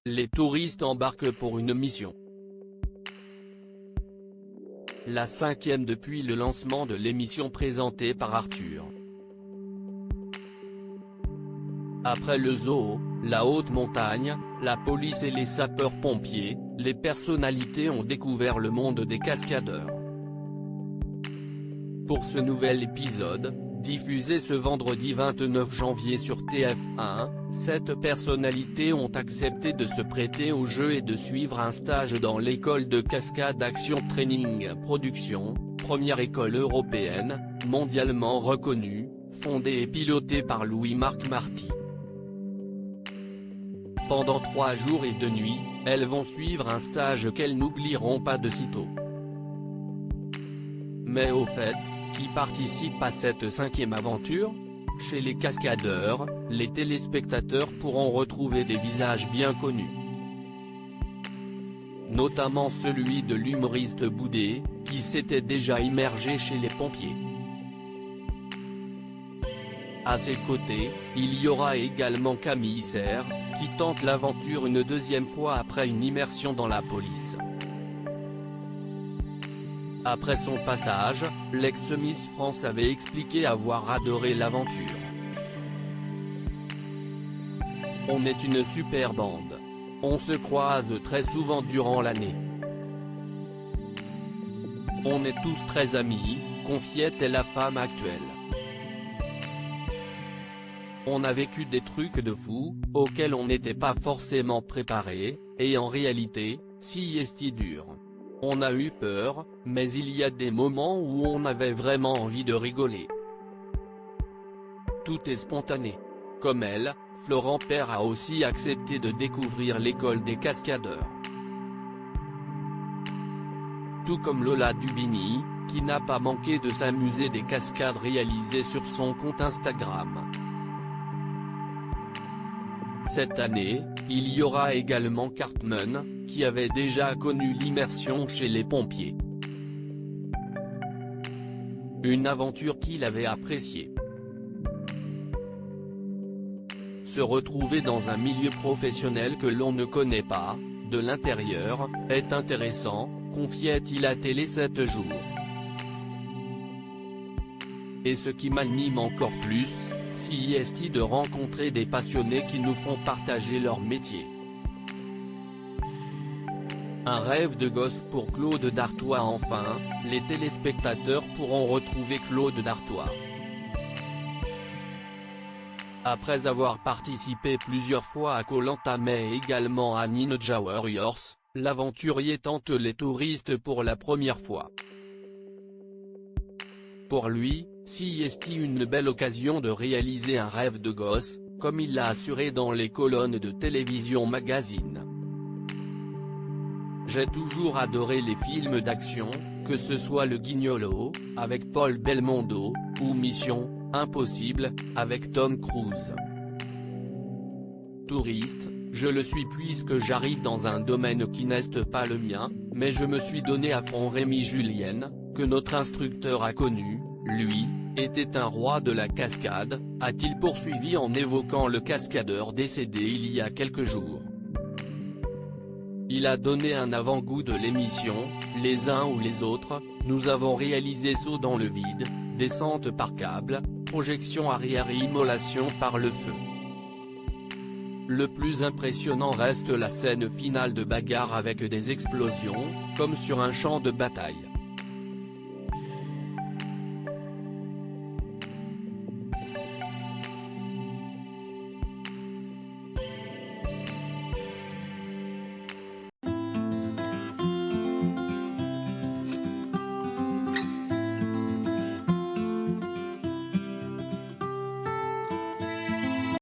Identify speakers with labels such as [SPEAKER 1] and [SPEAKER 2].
[SPEAKER 1] Les touristes embarquent pour une mission. La 5e depuis le lancement de l'émission présentée par Arthur. Après le zoo, la haute montagne, la police et les sapeurs-pompiers, les personnalités ont découvert le monde des cascadeurs. Pour ce nouvel épisode, diffusé ce vendredi 29 janvier sur TF1, 7 personnalités ont accepté de se prêter au jeu et de suivre un stage dans l'école de cascade Action Training Production, première école européenne, mondialement reconnue, fondée et pilotée par Louis-Marc Marty. Pendant 3 jours et 2 nuits, elles vont suivre un stage qu'elles n'oublieront pas de sitôt. Mais au fait, qui participe à cette 5e aventure? Chez les cascadeurs, les téléspectateurs pourront retrouver des visages bien connus. Notamment celui de l'humoriste Boudet, qui s'était déjà immergé chez les pompiers. À ses côtés, il y aura également Camille Serre, qui tente l'aventure une 2e fois après une immersion dans la police. Après son passage, l'ex-Miss France avait expliqué avoir adoré l'aventure. On est une super bande. On se croise très souvent durant l'année. On est tous très amis, confiait-elle la femme actuelle. On a vécu des trucs de fou, auxquels on n'était pas forcément préparé, et en réalité, si est dur. On a eu peur, mais il y a des moments où on avait vraiment envie de rigoler. Tout est spontané. Comme elle, Florent Père a aussi accepté de découvrir l'école des cascadeurs. Tout comme Lola Dubini, qui n'a pas manqué de s'amuser des cascades réalisées sur son compte Instagram. Cette année, il y aura également Cartman, qui avait déjà connu l'immersion chez les pompiers. Une aventure qu'il avait appréciée. Se retrouver dans un milieu professionnel que l'on ne connaît pas, de l'intérieur, est intéressant, confiait-il à Télé 7 jours. Et ce qui m'anime encore plus, c'est de rencontrer des passionnés qui nous font partager leur métier. Un rêve de gosse pour Claude Dartois. Enfin, les téléspectateurs pourront retrouver Claude Dartois. Après avoir participé plusieurs fois à Koh-Lanta mais également à Ninja Warriors, l'aventurier tente les touristes pour la première fois. Pour lui, c'est une belle occasion de réaliser un rêve de gosse, comme il l'a assuré dans les colonnes de Télévision Magazine. J'ai toujours adoré les films d'action, que ce soit Le Guignolo, avec Paul Belmondo, ou Mission Impossible, avec Tom Cruise. Touriste, je le suis puisque j'arrive dans un domaine qui n'est pas le mien, mais je me suis donné à fond. Rémi Julien, que notre instructeur a connu, lui, était un roi de la cascade, a-t-il poursuivi en évoquant le cascadeur décédé il y a quelques jours. Il a donné un avant-goût de l'émission, les uns ou les autres, nous avons réalisé saut dans le vide, descente par câble, projection arrière et immolation par le feu. Le plus impressionnant reste la scène finale de bagarre avec des explosions, comme sur un champ de bataille.